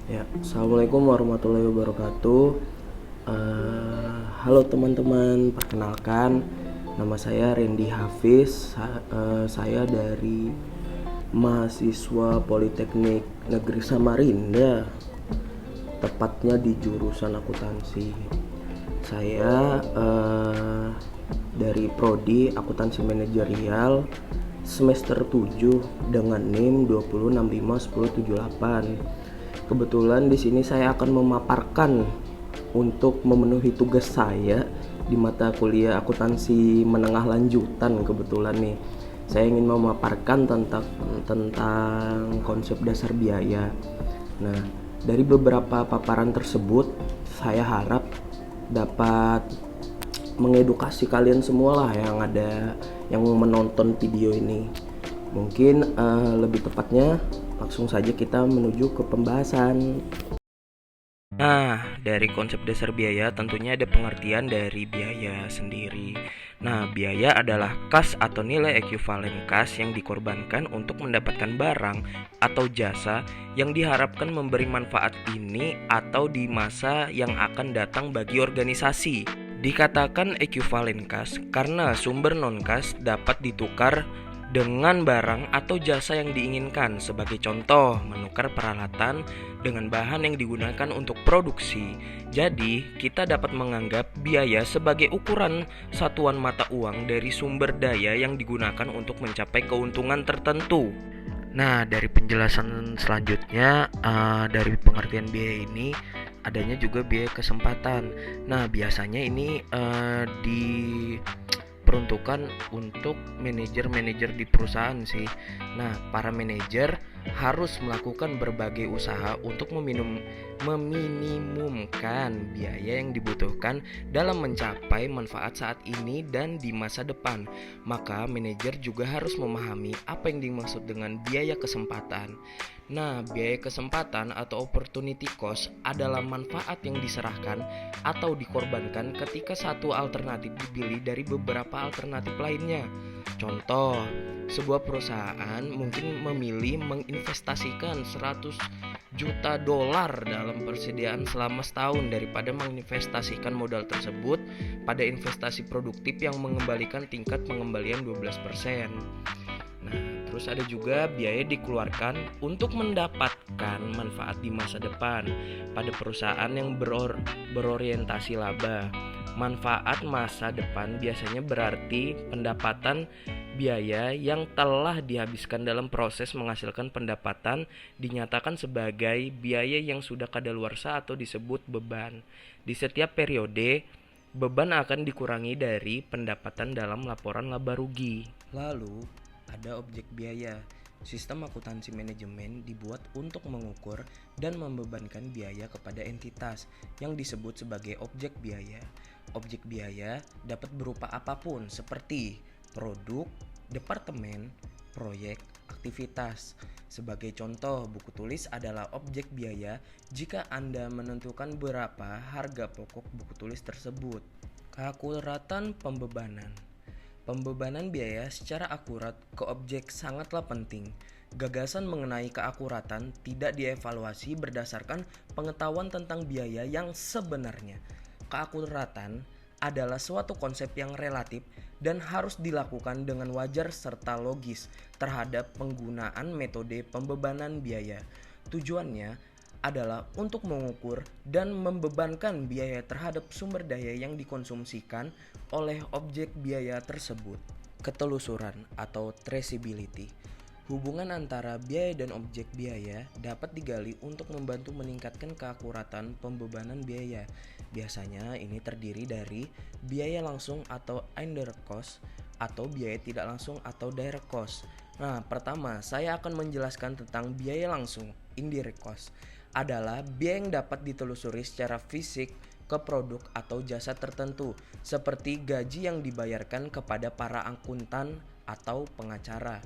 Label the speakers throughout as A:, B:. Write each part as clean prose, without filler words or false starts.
A: Ya, assalamualaikum warahmatullahi wabarakatuh. Halo teman-teman, perkenalkan nama saya Randy Hafiz. Saya dari mahasiswa Politeknik Negeri Samarinda, tepatnya di jurusan akuntansi. Saya dari prodi akuntansi manajerial semester 7 dengan NIM 20651078. Kebetulan di sini saya akan memaparkan untuk memenuhi tugas saya di mata kuliah akuntansi menengah lanjutan. Kebetulan nih saya ingin memaparkan tentang konsep dasar biaya. Nah, dari beberapa paparan tersebut saya harap dapat mengedukasi kalian semua lah yang menonton video ini. Mungkin lebih tepatnya langsung saja kita menuju ke pembahasan. Nah, dari konsep dasar biaya tentunya ada pengertian dari biaya sendiri. Nah, biaya adalah kas atau nilai ekuivalen kas yang dikorbankan untuk mendapatkan barang atau jasa yang diharapkan memberi manfaat ini atau di masa yang akan datang bagi organisasi. Dikatakan ekuivalen kas karena sumber non-kas dapat ditukar dengan barang atau jasa yang diinginkan. Sebagai contoh, menukar peralatan dengan bahan yang digunakan untuk produksi. Jadi, kita dapat menganggap biaya sebagai ukuran satuan mata uang dari sumber daya yang digunakan untuk mencapai keuntungan tertentu. Nah, dari penjelasan selanjutnya, dari pengertian biaya ini adanya juga biaya kesempatan. Nah, biasanya ini diperuntukkan untuk manajer-manajer di perusahaan sih. Nah, para manajer harus melakukan berbagai usaha untuk meminimumkan biaya yang dibutuhkan dalam mencapai manfaat saat ini dan di masa depan. Maka manajer juga harus memahami apa yang dimaksud dengan biaya kesempatan. Nah, biaya kesempatan atau opportunity cost adalah manfaat yang diserahkan atau dikorbankan ketika satu alternatif dipilih dari beberapa alternatif lainnya. Contoh, sebuah perusahaan mungkin memilih menginvestasikan 100 juta dolar dalam persediaan selama setahun daripada menginvestasikan modal tersebut pada investasi produktif yang mengembalikan tingkat pengembalian 12%. Nah, terus ada juga biaya dikeluarkan untuk mendapatkan manfaat di masa depan pada perusahaan yang berorientasi laba. Manfaat masa depan biasanya berarti pendapatan biaya yang telah dihabiskan dalam proses menghasilkan pendapatan dinyatakan sebagai biaya yang sudah kadaluarsa atau disebut beban. Di setiap periode, beban akan dikurangi dari pendapatan dalam laporan laba rugi. Lalu, ada objek biaya. Sistem akuntansi manajemen dibuat untuk mengukur dan membebankan biaya kepada entitas yang disebut sebagai objek biaya. Objek biaya dapat berupa apapun seperti produk, departemen, proyek, aktivitas. Sebagai contoh, buku tulis adalah objek biaya jika Anda menentukan berapa harga pokok buku tulis tersebut. Keakuratan pembebanan. Pembebanan biaya secara akurat ke objek sangatlah penting. Gagasan mengenai keakuratan tidak dievaluasi berdasarkan pengetahuan tentang biaya yang sebenarnya. Keakuratan adalah suatu konsep yang relatif dan harus dilakukan dengan wajar serta logis terhadap penggunaan metode pembebanan biaya. Tujuannya adalah untuk mengukur dan membebankan biaya terhadap sumber daya yang dikonsumsikan oleh objek biaya tersebut. Ketelusuran atau traceability. Hubungan antara biaya dan objek biaya dapat digali untuk membantu meningkatkan keakuratan pembebanan biaya. Biasanya ini terdiri dari biaya langsung atau indirect cost atau biaya tidak langsung atau direct cost. Nah, pertama saya akan menjelaskan tentang biaya langsung, indirect cost. Adalah biaya yang dapat ditelusuri secara fisik ke produk atau jasa tertentu, seperti gaji yang dibayarkan kepada para akuntan atau pengacara.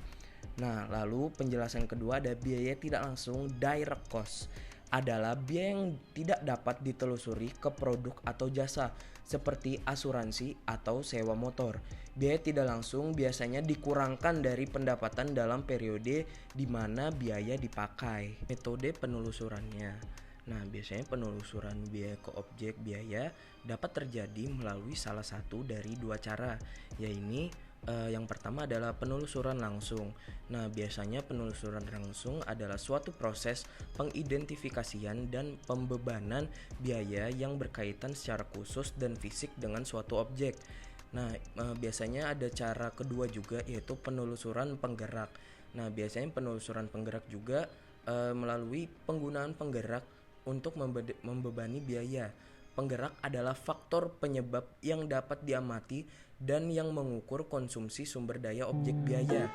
A: Nah, lalu penjelasan kedua ada biaya tidak langsung, direct cost. adalah biaya yang tidak dapat ditelusuri ke produk atau jasa seperti asuransi atau sewa motor. Biaya tidak langsung biasanya dikurangkan dari pendapatan dalam periode di mana biaya dipakai. Metode penelusurannya. Nah, biasanya penelusuran biaya ke objek biaya dapat terjadi melalui salah satu dari dua cara, yaitu yang pertama adalah penelusuran langsung. Nah, biasanya penelusuran langsung adalah suatu proses pengidentifikasian dan pembebanan biaya yang berkaitan secara khusus dan fisik dengan suatu objek. Nah, biasanya ada cara kedua juga, yaitu penelusuran penggerak. Nah, biasanya penelusuran penggerak juga melalui penggunaan penggerak untuk membebani biaya. Penggerak adalah faktor penyebab yang dapat diamati dan yang mengukur konsumsi sumber daya objek biaya.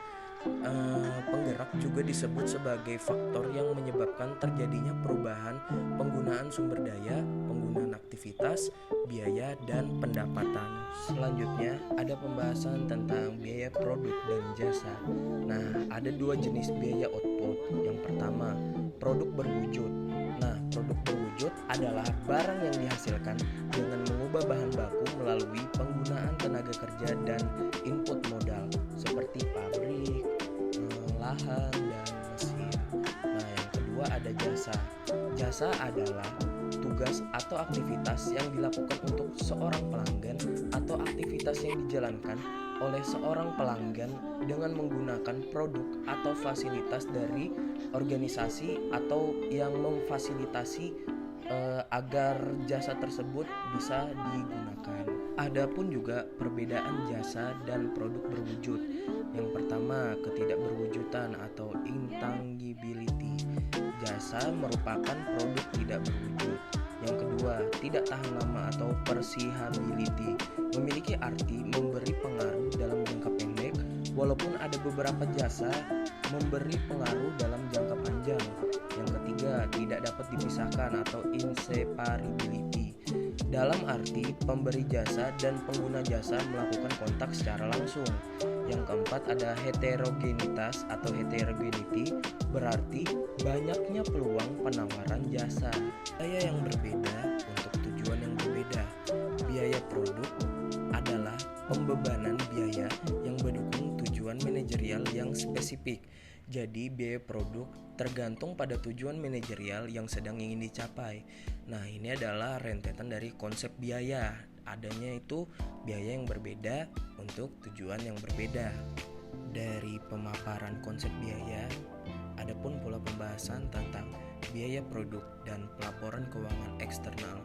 A: Penggerak juga disebut sebagai faktor yang menyebabkan terjadinya perubahan penggunaan sumber daya, penggunaan aktivitas, biaya, dan pendapatan. Selanjutnya ada pembahasan tentang biaya produk dan jasa. Nah, ada dua jenis biaya output. Yang pertama, produk berwujud. Nah, produk berwujud adalah barang yang dihasilkan dengan mengubah bahan baku melalui penggunaan tenaga kerja dan input modal seperti pabrik, lahan, dan mesin. Nah, yang kedua ada jasa. Jasa adalah tugas atau aktivitas yang dilakukan untuk seorang pelanggan atau aktivitas yang dijalankan oleh seorang pelanggan dengan menggunakan produk atau fasilitas dari organisasi atau yang memfasilitasi agar jasa tersebut bisa digunakan. Adapun juga perbedaan jasa dan produk berwujud. Yang pertama, ketidakberwujudan atau intangibility. Jasa merupakan produk tidak berwujud. Yang kedua, tidak tahan lama atau persihability. Memiliki arti memberi pengaruh dalam jangka pendek, walaupun ada beberapa jasa memberi pengaruh dalam jangka panjang. Yang ketiga, tidak dapat dipisahkan atau inseparability. Dalam arti pemberi jasa dan pengguna jasa melakukan kontak secara langsung. Yang keempat ada heterogenitas atau heterogeneity, berarti banyaknya peluang penawaran jasa. Biaya yang berbeda untuk tujuan yang berbeda. Biaya produk adalah pembebanan biaya yang mendukung tujuan manajerial yang spesifik. Jadi biaya produk tergantung pada tujuan manajerial yang sedang ingin dicapai. Nah, ini adalah rentetan dari konsep biaya. Adanya itu biaya yang berbeda untuk tujuan yang berbeda. Dari pemaparan konsep biaya, ada pun pula pembahasan tentang biaya produk dan pelaporan keuangan eksternal.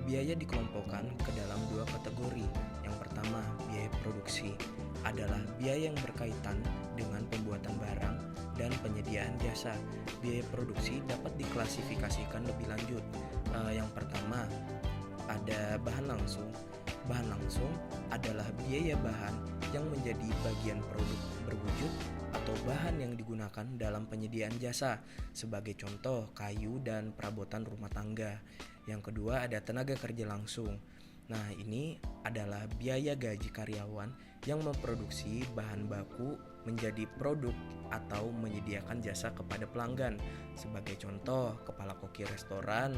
A: Biaya dikelompokkan ke dalam dua kategori. Yang pertama, biaya produksi adalah biaya yang berkaitan dengan pembuatan barang dan penyediaan jasa. Biaya produksi dapat diklasifikasikan lebih lanjut. Yang pertama, ada bahan langsung. Bahan langsung adalah biaya bahan yang menjadi bagian produk berwujud atau bahan yang digunakan dalam penyediaan jasa, sebagai contoh kayu dan perabotan rumah tangga. Yang kedua ada tenaga kerja langsung. Nah, ini adalah biaya gaji karyawan yang memproduksi bahan baku menjadi produk atau menyediakan jasa kepada pelanggan, sebagai contoh kepala koki restoran.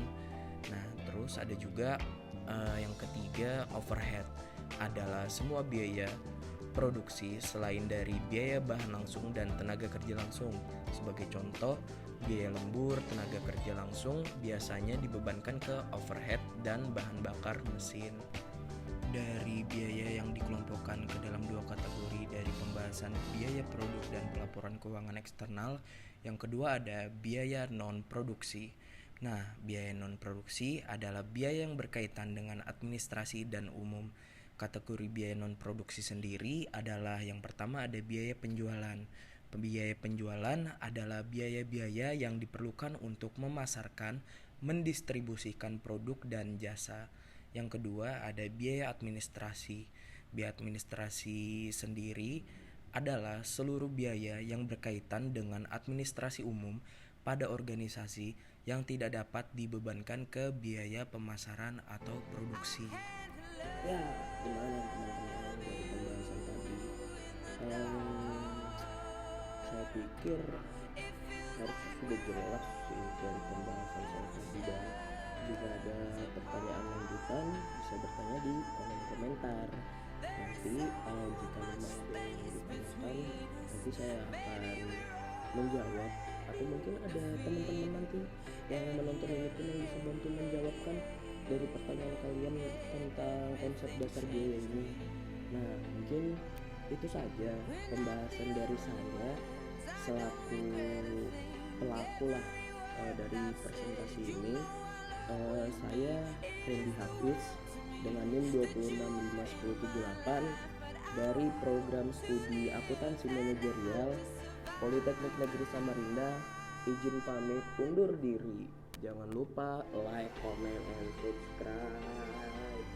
A: Nah, terus ada juga yang ketiga, overhead adalah semua biaya produksi selain dari biaya bahan langsung dan tenaga kerja langsung. Sebagai contoh, biaya lembur tenaga kerja langsung biasanya dibebankan ke overhead dan bahan bakar mesin. Dari biaya yang dikelompokkan ke dalam dua kategori dari pembahasan biaya produk dan pelaporan keuangan eksternal, yang kedua ada biaya non-produksi. Nah, biaya non-produksi adalah biaya yang berkaitan dengan administrasi dan umum. Kategori biaya non-produksi sendiri adalah yang pertama ada biaya penjualan. Biaya penjualan adalah biaya-biaya yang diperlukan untuk memasarkan, mendistribusikan produk dan jasa. Yang kedua ada biaya administrasi. Biaya administrasi sendiri adalah seluruh biaya yang berkaitan dengan administrasi umum pada organisasi yang tidak dapat dibebankan ke biaya pemasaran atau produksi. Ya, gimana teman-teman dari pembahasan tadi? Saya pikir
B: harusnya sudah jelas sih dari pembahasan saya tadi, dan jika ada pertanyaan lanjutan bisa bertanya di kolom komentar. Nanti jika memang ada yang ditanyakan, nanti saya akan menjawab, atau mungkin ada teman-teman nanti yang menonton ini pun yang bisa bantu menjawabkan dari pertanyaan kalian tentang konsep dasar biaya ini. Nah, mungkin itu saja pembahasan dari saya selaku pelaku lah dari presentasi ini. Saya Randy Hafiz dengan NIM 2651078 dari program studi akuntansi manajerial Politeknik Negeri Samarinda. Izin pamit undur diri. Jangan lupa like, comment, and subscribe.